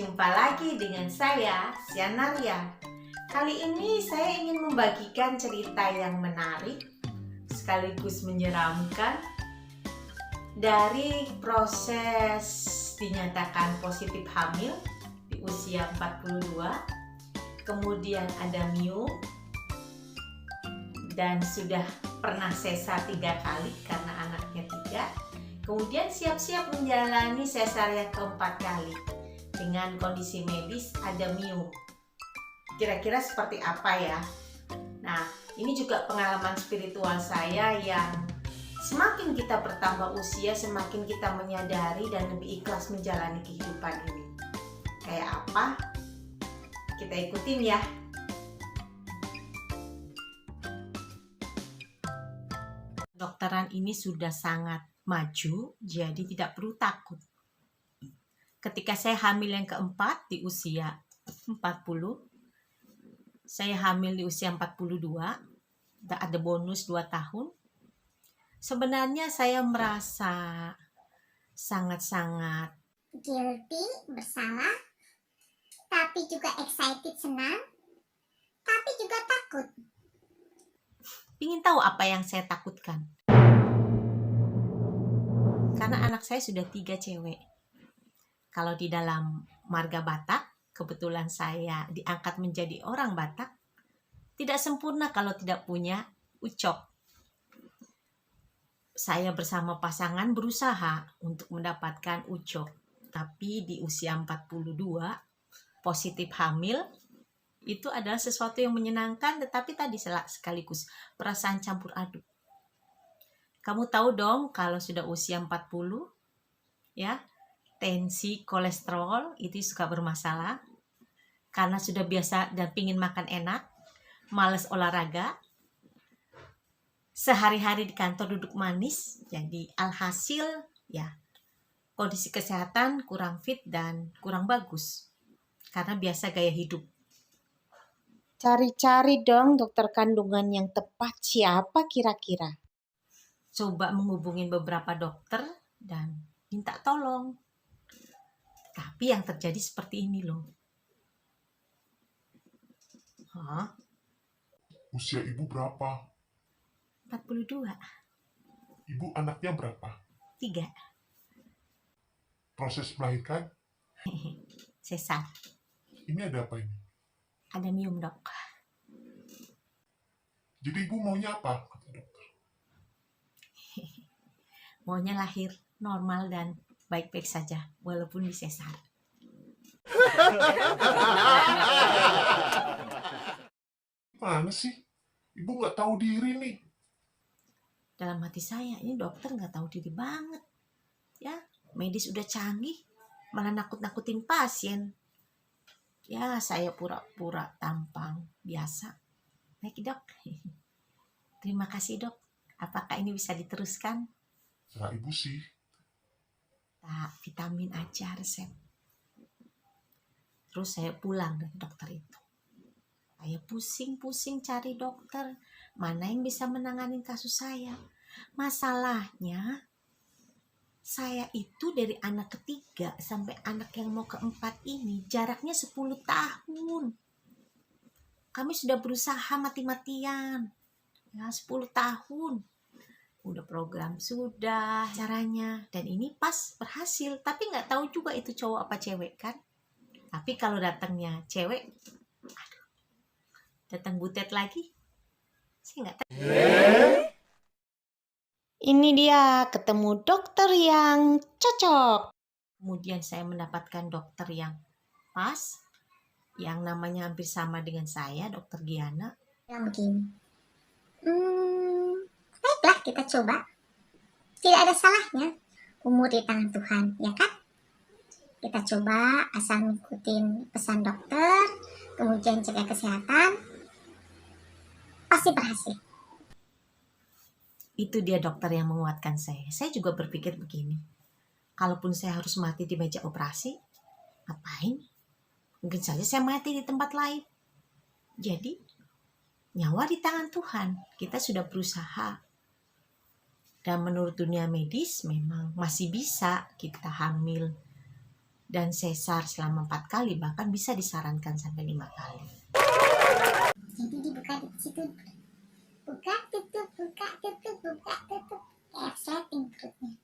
Jumpa lagi dengan saya, Sianaria. Kali ini saya ingin membagikan cerita yang menarik sekaligus menyeramkan dari proses dinyatakan positif hamil di usia 42. Kemudian ada MIUM dan sudah pernah sesar 3 kali karena anaknya 3. Kemudian siap-siap menjalani sesarian keempat kali dengan kondisi medis ada MIUM. Kira-kira seperti apa ya? Nah, ini juga pengalaman spiritual saya yang semakin kita bertambah usia, semakin kita menyadari dan lebih ikhlas menjalani kehidupan ini. Kayak apa? Kita ikutin ya. Kedokteran ini sudah sangat maju, jadi tidak perlu takut. Ketika saya hamil yang keempat di usia 40, saya hamil di usia 42, ada bonus 2 tahun. Sebenarnya saya merasa sangat-sangat guilty, bersalah, tapi juga excited, senang, tapi juga takut. ingin tahu apa yang saya takutkan. Karena anak saya sudah 3 cewek. Kalau di dalam marga Batak, kebetulan saya diangkat menjadi orang Batak, tidak sempurna kalau tidak punya ucok. Saya bersama pasangan berusaha untuk mendapatkan ucok. Tapi di usia 42, positif hamil, itu adalah sesuatu yang menyenangkan, tetapi tadi sekaligus perasaan campur aduk. Kamu tahu dong kalau sudah usia 40, ya, tensi, kolesterol itu suka bermasalah karena sudah biasa dan pingin makan enak, malas olahraga, sehari-hari di kantor duduk manis, jadi alhasil ya kondisi kesehatan kurang fit dan kurang bagus karena biasa gaya hidup. Cari-cari dong dokter kandungan yang tepat, siapa kira-kira? Coba menghubungin beberapa dokter dan minta tolong. Tapi yang terjadi seperti ini loh. Hah? Usia ibu berapa? 42. Ibu anaknya berapa? 3. Proses melahirkan? Sesar. Ini ada apa ini? Ada MIUM, dok. Jadi ibu maunya apa? Kata dokter. Maunya lahir normal dan baik-baik saja walaupun di sesar. Mana sih? Ibu nggak tahu diri nih. Dalam hati saya, ini dokter nggak tahu diri banget. Ya, medis udah canggih, malah nakut-nakutin pasien. Ya, saya pura-pura tampang biasa. Baik, dok. Terima kasih, dok. Apakah ini bisa diteruskan? Nah, ibu sih. Tak, vitamin aja resep. Terus saya pulang dari dokter itu. Saya pusing-pusing cari dokter. Mana yang bisa menangani kasus saya? Masalahnya, saya itu dari anak ketiga sampai anak yang mau keempat ini jaraknya 10 tahun. Kami sudah berusaha mati-matian. Ya, 10 tahun. Udah program sudah caranya. Dan ini pas berhasil. Tapi nggak tahu juga itu cowok apa cewek kan. Tapi kalau datangnya cewek, aduh, datang butet lagi. Saya nggak tahu. Ini dia ketemu dokter yang cocok. Kemudian saya mendapatkan dokter yang pas, yang namanya hampir sama dengan saya, dokter Giana. Bilang begini, baiklah kita coba. Tidak ada salahnya, umur di tangan Tuhan, ya kan? Kita coba asal ngikutin pesan dokter, kemudian jaga kesehatan, pasti berhasil. Itu dia dokter yang menguatkan saya. Saya juga berpikir begini, kalaupun saya harus mati di meja operasi, ngapain? Mungkin saja saya mati di tempat lain. Jadi, nyawa di tangan Tuhan. Kita sudah berusaha. Dan menurut dunia medis memang masih bisa kita hamil dan sesar selama 4 kali, bahkan bisa disarankan sampai 5 kali. Jadi dibuka di situ, buka tutup, buka tutup, buka tutup, kayak setting perutnya.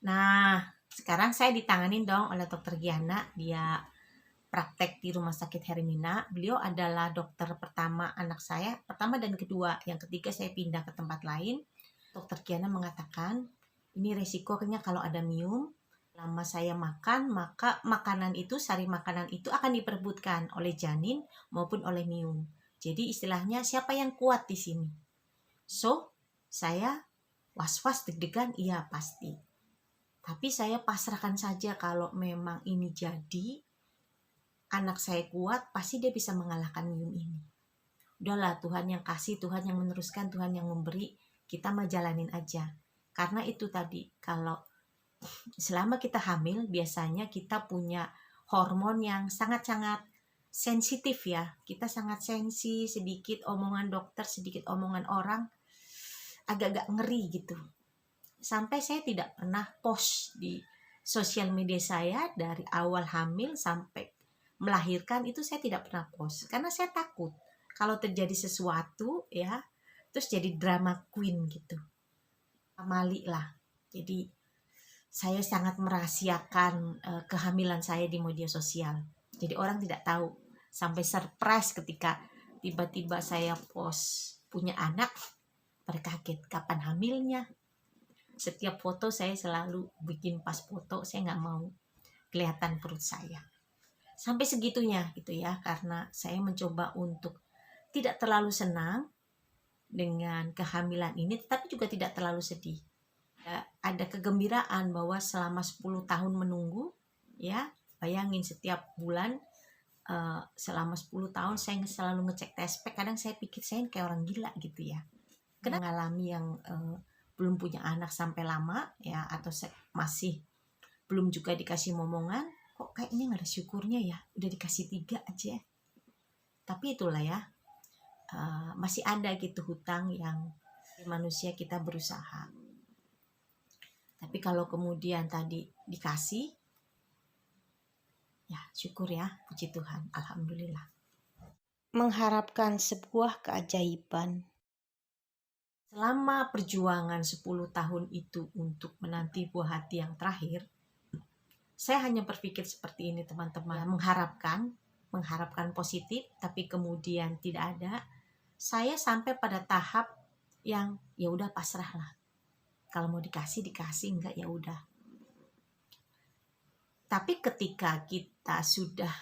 Nah, sekarang saya ditanganin dong oleh dokter Giana. Dia praktek di Rumah Sakit Hermina. Beliau adalah dokter pertama anak saya, pertama dan kedua. Yang ketiga saya pindah ke tempat lain. Dokter Giana mengatakan, ini resikonya kalau ada mium, lama saya makan, maka makanan itu, sari makanan itu akan diperebutkan oleh janin maupun oleh mium. Jadi istilahnya siapa yang kuat di sini? So, saya was-was deg-degan, iya pasti. Tapi saya pasrahkan saja kalau memang ini jadi, anak saya kuat, pasti dia bisa mengalahkan mium ini. Udahlah, Tuhan yang kasih, Tuhan yang meneruskan, Tuhan yang memberi, kita mah jalanin aja. Karena itu tadi, kalau selama kita hamil, biasanya kita punya hormon yang sangat-sangat sensitif ya. Kita sangat sensi, sedikit omongan dokter, sedikit omongan orang, agak-agak ngeri gitu. Sampai saya tidak pernah post di sosial media saya dari awal hamil sampai melahirkan, itu saya tidak pernah post karena saya takut kalau terjadi sesuatu ya, terus jadi drama queen gitu, amali lah. Jadi saya sangat merahasiakan kehamilan saya di media sosial, jadi orang tidak tahu, sampai surprise ketika tiba-tiba saya post punya anak, mereka kaget kapan hamilnya. Setiap foto saya selalu bikin pas foto, saya nggak mau kelihatan perut saya. Sampai segitunya gitu ya, karena saya mencoba untuk tidak terlalu senang dengan kehamilan ini, tetapi juga tidak terlalu sedih. Ya, ada kegembiraan bahwa selama 10 tahun menunggu, ya bayangin setiap bulan selama 10 tahun saya selalu ngecek tespek. Kadang saya pikir saya kayak orang gila gitu ya. Karena mengalami yang belum punya anak sampai lama ya, atau masih belum juga dikasih momongan, kok kayaknya nggak ada syukurnya ya, udah dikasih 3 aja. Tapi itulah ya, masih ada gitu hutang yang manusia kita berusaha. Tapi kalau kemudian tadi dikasih, ya syukur ya, puji Tuhan, alhamdulillah. Mengharapkan sebuah keajaiban. Selama perjuangan 10 tahun itu untuk menanti buah hati yang terakhir, saya hanya berpikir seperti ini teman-teman, mengharapkan positif, tapi kemudian tidak ada. Saya sampai pada tahap yang ya udah pasrah lah. Kalau mau dikasih, enggak ya udah. Tapi ketika kita sudah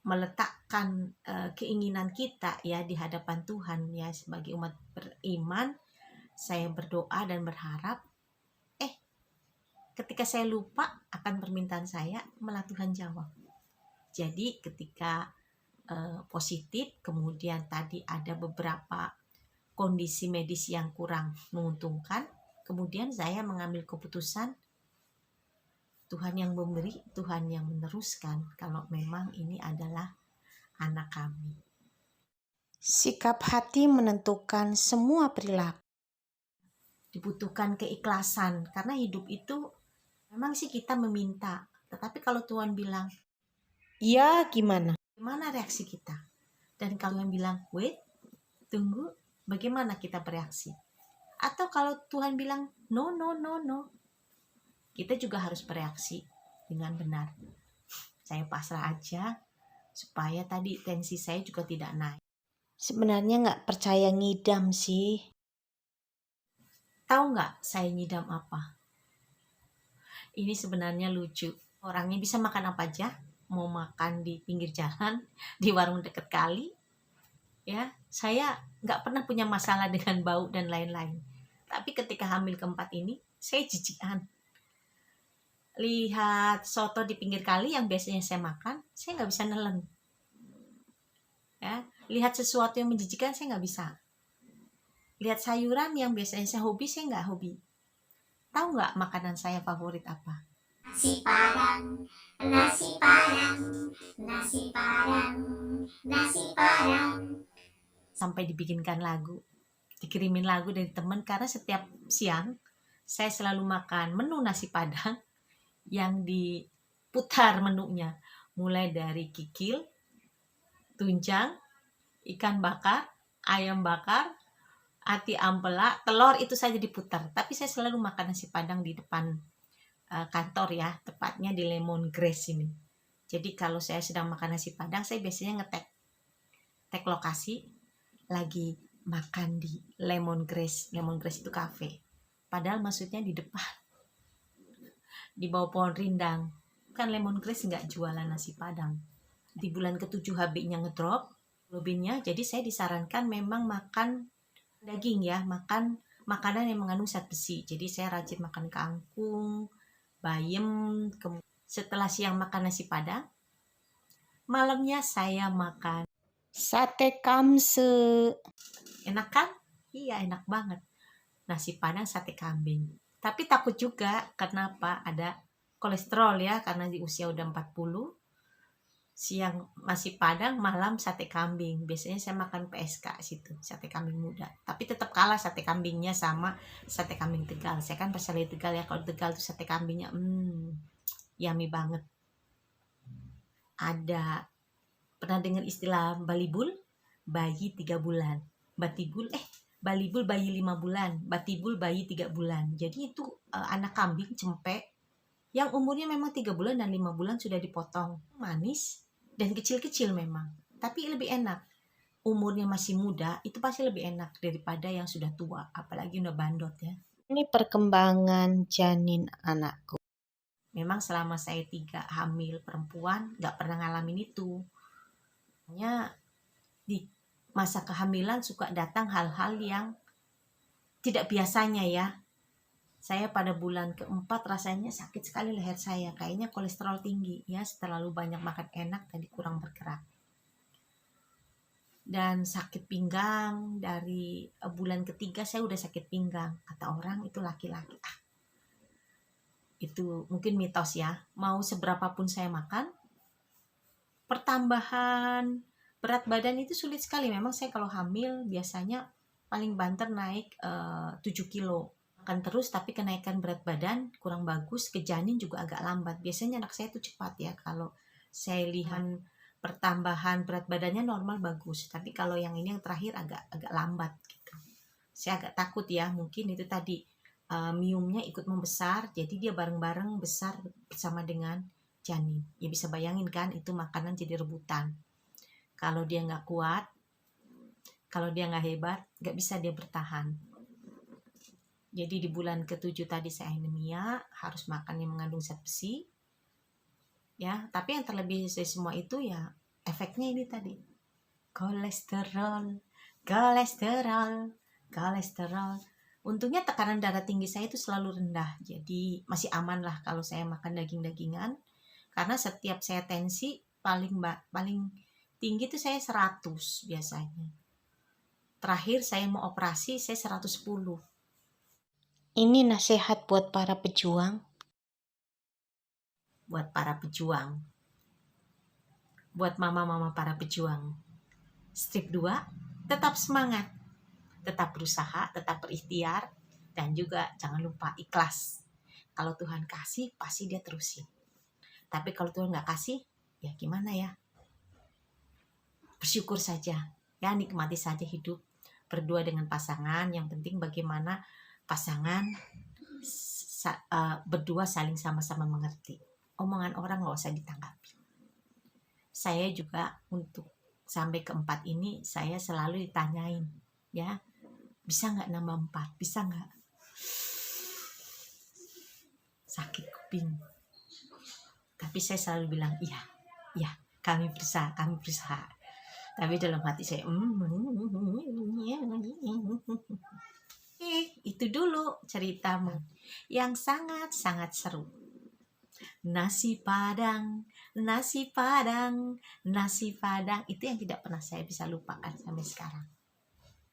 meletakkan keinginan kita ya di hadapan Tuhan ya, sebagai umat beriman, saya berdoa dan berharap, ketika saya lupa akan permintaan saya, malah Tuhan jawab. Jadi ketika positif, kemudian tadi ada beberapa kondisi medis yang kurang menguntungkan, kemudian saya mengambil keputusan, Tuhan yang memberi, Tuhan yang meneruskan, kalau memang ini adalah anak kami. Sikap hati menentukan semua perilaku. Dibutuhkan keikhlasan, karena hidup itu memang sih kita meminta, tetapi kalau Tuhan bilang, Ya, gimana? gimana reaksi kita? Dan kalau yang bilang, wait, tunggu, bagaimana kita bereaksi? Atau kalau Tuhan bilang, no, no, no, no, kita juga harus bereaksi dengan benar. Saya pasrah aja, supaya tadi tensi saya juga tidak naik. Sebenarnya nggak percaya ngidam sih. Tahu nggak saya ngidam apa? Ini sebenarnya lucu. Orangnya bisa makan apa aja, mau makan di pinggir jalan, di warung deket kali, ya saya nggak pernah punya masalah dengan bau dan lain-lain. Tapi ketika hamil keempat ini, saya jijikan. Lihat soto di pinggir kali yang biasanya saya makan, saya nggak bisa nelen. Ya, lihat sesuatu yang menjijikan saya nggak bisa. Lihat sayuran yang biasanya saya hobi, saya nggak hobi. Tahu nggak makanan saya favorit apa? Nasi Padang, nasi Padang, nasi Padang, nasi Padang. Sampai dibikinkan lagu, dikirimin lagu dari teman, karena setiap siang saya selalu makan menu nasi Padang yang diputar menunya. Mulai dari kikil, tunjang, ikan bakar, ayam bakar, ati ampela, telur itu saja diputar. Tapi saya selalu makan nasi Padang di depan kantor ya, tepatnya di Lemongrass ini. Jadi kalau saya sedang makan nasi Padang, saya biasanya ngetek lokasi lagi makan di Lemongrass. Lemongrass itu kafe. Padahal maksudnya di depan, di bawah pohon rindang. Kan Lemongrass nggak jualan nasi Padang. Di bulan ke-7 HB-nya ngedrop, globinnya, jadi saya disarankan memang makan daging ya, makan makanan yang mengandung zat besi. Jadi saya rajin makan kangkung, bayam. Setelah siang makan nasi Padang, malamnya saya makan Sate kamse. enak kan? Iya, enak banget. Nasi Padang sate kambing. Tapi takut juga, kenapa? Ada kolesterol ya, karena di usia udah 40. Siang nasi Padang, malam sate kambing. Biasanya saya makan PSK situ, sate kambing muda. Tapi tetap kalah sate kambingnya sama sate kambing Tegal. Saya kan pasal Tegal ya, kalau Tegal tuh sate kambingnya yummy banget. Ada, pernah dengar istilah balibul? Bayi 3 bulan. Balibul bayi 5 bulan. Batibul bayi 3 bulan. Jadi itu anak kambing cempek yang umurnya memang 3 bulan dan 5 bulan sudah dipotong. Manis dan kecil-kecil memang. Tapi lebih enak. Umurnya masih muda, itu pasti lebih enak daripada yang sudah tua. Apalagi udah bandot ya. Ini perkembangan janin anakku. Memang selama saya 3 hamil perempuan, nggak pernah ngalamin itu. Hanya di masa kehamilan suka datang hal-hal yang tidak biasanya ya. Saya pada bulan ke-4 rasanya sakit sekali leher saya. Kayaknya kolesterol tinggi ya, terlalu banyak makan enak, tadi kurang bergerak. Dan sakit pinggang, dari bulan ke-3 saya udah sakit pinggang. Kata orang itu laki-laki. Itu mungkin mitos ya. Mau seberapa pun saya makan, pertambahan berat badan itu sulit sekali. Memang saya kalau hamil biasanya paling banter naik 7 kilo. Makan terus tapi kenaikan berat badan kurang bagus. Ke janin juga agak lambat. Biasanya anak saya itu cepat ya. Kalau saya lihat pertambahan berat badannya normal bagus. Tapi kalau yang ini yang terakhir agak lambat gitu. Saya agak takut ya. Mungkin itu tadi miumnya ikut membesar, jadi dia bareng-bareng besar bersama dengan janin. Ya bisa bayangin kan, itu makanan jadi rebutan. Kalau dia nggak kuat, kalau dia nggak hebat, nggak bisa dia bertahan. Jadi di bulan ke-7 tadi saya anemia, harus makan yang mengandung zat besi. Ya, tapi yang terlebih dari semua itu ya efeknya ini tadi. Kolesterol. Untungnya tekanan darah tinggi saya itu selalu rendah, jadi masih aman lah kalau saya makan daging-dagingan. Karena setiap saya tensi paling tinggi itu saya 100 biasanya. Terakhir saya mau operasi saya 110. Ini nasihat buat para pejuang. Buat para pejuang. Buat mama-mama para pejuang. Strip 2, tetap semangat. Tetap berusaha, tetap berikhtiar, dan juga jangan lupa ikhlas. Kalau Tuhan kasih, pasti dia terusin. Tapi kalau Tuhan nggak kasih, ya gimana ya? Bersyukur saja, ya nikmati saja hidup. Berdua dengan pasangan, yang penting bagaimana pasangan berdua saling sama-sama mengerti. Omongan orang nggak usah ditanggapi. Saya juga untuk sampai ke-4 ini, saya selalu ditanyain, ya, bisa nggak nambah 4? Bisa nggak? Sakit kuping. Tapi saya selalu bilang, iya, kami berusaha. Tapi dalam hati saya, itu dulu ceritamu yang sangat-sangat seru. Nasi Padang, itu yang tidak pernah saya bisa lupakan sampai sekarang.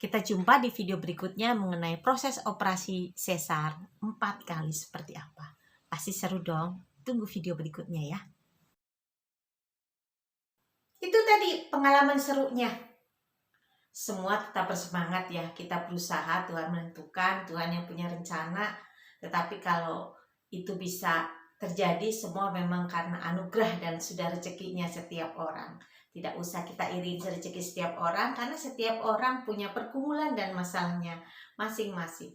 Kita jumpa di video berikutnya mengenai proses operasi sesar 4 kali seperti apa. Pasti seru dong. Tunggu video berikutnya ya. Itu tadi pengalaman serunya. Semua tetap bersemangat ya. Kita berusaha, Tuhan menentukan, Tuhan yang punya rencana. Tetapi kalau itu bisa terjadi, semua memang karena anugerah dan sudah rezekinya setiap orang. Tidak usah kita iri rezeki setiap orang, karena setiap orang punya pergumulan dan masalahnya masing-masing.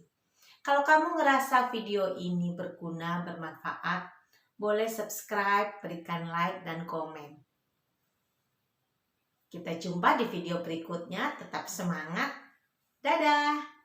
Kalau kamu ngerasa video ini berguna, bermanfaat, boleh subscribe, berikan like, dan komen. Kita jumpa di video berikutnya. Tetap semangat. Dadah!